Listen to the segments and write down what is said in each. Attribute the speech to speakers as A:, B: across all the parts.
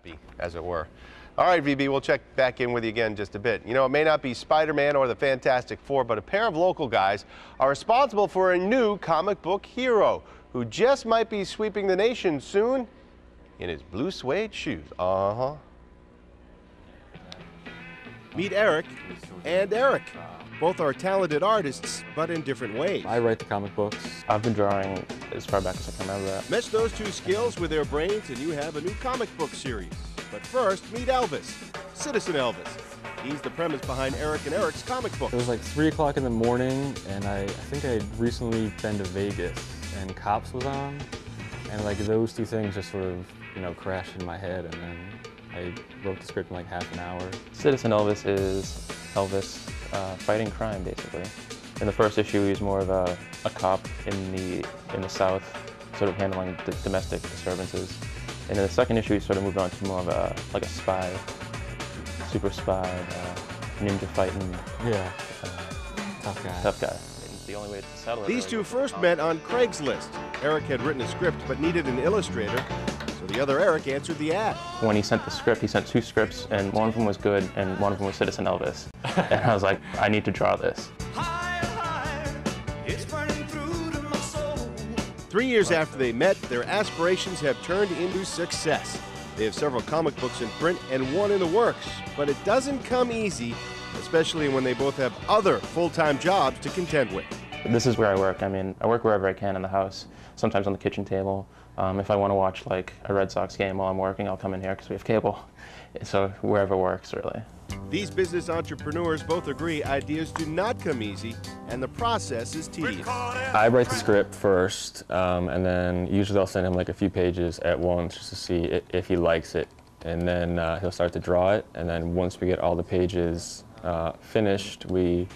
A: happy, as it were. All right, VB, we'll check back in with you again in just a bit. You know, it may not be Spider-Man or the Fantastic Four, but a pair of local guys are responsible for a new comic book hero who just might be sweeping the nation soon in his blue suede shoes. Meet Eric and Eric. Both are talented artists, but in different ways.
B: I write the comic books.
C: I've been drawing as far back as I can remember.
A: Mesh those two skills with their brains and you have a new comic book series. But first, meet Elvis, Citizen Elvis. He's the premise behind Eric and Eric's comic book.
B: It was like 3 o'clock in the morning, and I think I had recently been to Vegas, and Cops was on, and like those two things just sort of, you know, crashed in my head, and then I wrote the script in like half an hour.
C: Citizen Elvis is Elvis fighting crime, basically. In the first issue, he was more of a cop in the South, sort of handling domestic disturbances. And in the second issue, he sort of moved on to more of a spy, super spy, ninja fighting.
B: Yeah, tough guy.
C: Tough guy. And the only way to settle it.
A: These two first met on Craigslist. Eric had written a script but needed an illustrator, so the other Eric answered the ad.
C: When he sent the script, he sent 2 scripts, and one of them was good, and one of them was Citizen Elvis. And I was like, I need to draw this.
A: 3 years after they met, their aspirations have turned into success. They have several comic books in print and one in the works, but it doesn't come easy, especially when they both have other full-time jobs to contend with.
C: This is where I work. I mean, I work wherever I can in the house, sometimes on the kitchen table. If I want to watch like a Red Sox game while I'm working, I'll come in here because we have cable. So wherever works, really.
A: These business entrepreneurs both agree ideas do not come easy, and the process is tedious.
B: I write the script first, and then usually I'll send him like a few pages at once just to see if he likes it. And then he'll start to draw it, and then once we get all the pages finished, we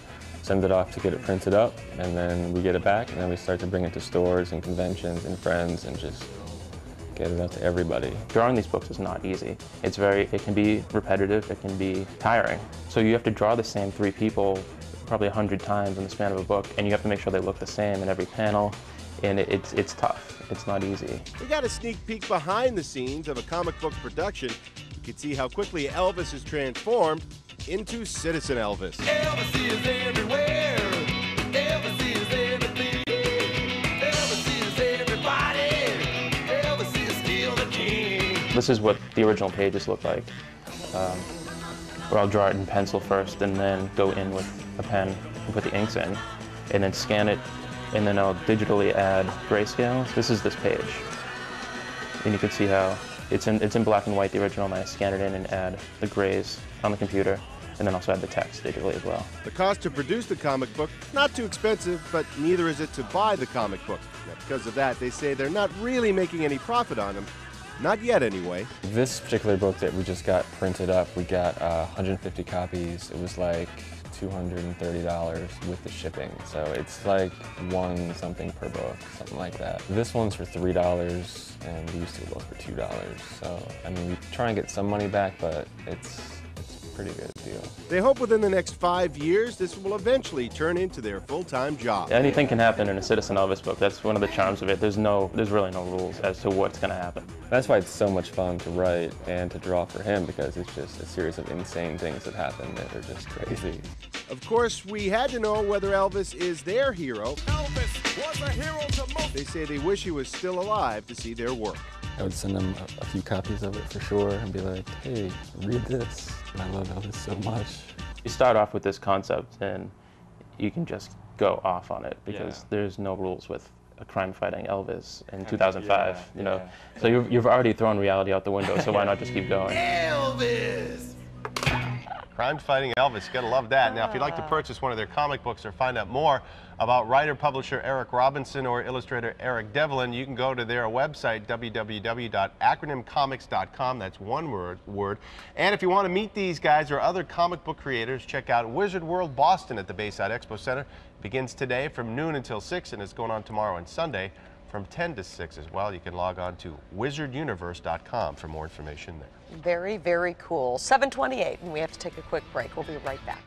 B: send it off to get it printed up, and then we get it back, and then we start to bring it to stores and conventions and friends and just get it out to everybody.
C: Drawing these books is not easy. It can be repetitive, it can be tiring. So you have to draw the same 3 people probably 100 times in the span of a book, and you have to make sure they look the same in every panel, and it's tough. It's not easy.
A: We got a sneak peek behind the scenes of a comic book production. You can see how quickly Elvis is transformed into Citizen Elvis.
D: Elvis is everywhere. Elvis is everything. Elvis is everybody. Elvis is still the king.
C: This is what the original pages look like, where I'll draw it in pencil first and then go in with a pen and put the inks in, and then scan it, and then I'll digitally add grayscale. This is this page. And you can see how it's in black and white, the original, and I scan it in and add the grays on the computer, and then also add the text digitally as well.
A: The cost to produce the comic book, not too expensive, but neither is it to buy the comic book. Now, because of that, they say they're not really making any profit on them. Not yet, anyway.
B: This particular book that we just got printed up, we got 150 copies. It was like $230 with the shipping. So it's like $1 something per book, something like that. This one's for $3, and we used to both for $2. So, I mean, we try and get some money back, but it's a pretty good deal.
A: They hope within the next 5 years, this will eventually turn into their full-time job.
C: Anything can happen in a Citizen Elvis book. That's one of the charms of it. There's really no rules as to what's going to happen.
B: That's why it's so much fun to write and to draw for him, because it's just a series of insane things that happen that are just crazy.
A: Of course, we had to know whether Elvis is their hero.
D: Elvis was a hero to most.
A: They say they wish he was still alive to see their work.
B: I would send him a few copies of it for sure and be like, hey, read this. I love Elvis so much.
C: You start off with this concept and you can just go off on it because there's no rules with a crime-fighting Elvis in 2005, you know. So you've already thrown reality out the window, so why not just keep going?
D: Elvis!
A: Crime-fighting Elvis, you gotta love that. Now, if you'd like to purchase one of their comic books or find out more about writer-publisher Eric Robinson or illustrator Eric Devlin, you can go to their website, www.acronymcomics.com. That's one word. And if you want to meet these guys or other comic book creators, check out Wizard World Boston at the Bayside Expo Center. It begins today from noon until 6, and it's going on tomorrow and Sunday from 10 to 6 as well. You can log on to wizarduniverse.com for more information there.
E: Very, very cool. 7:28, and we have to take a quick break. We'll be right back.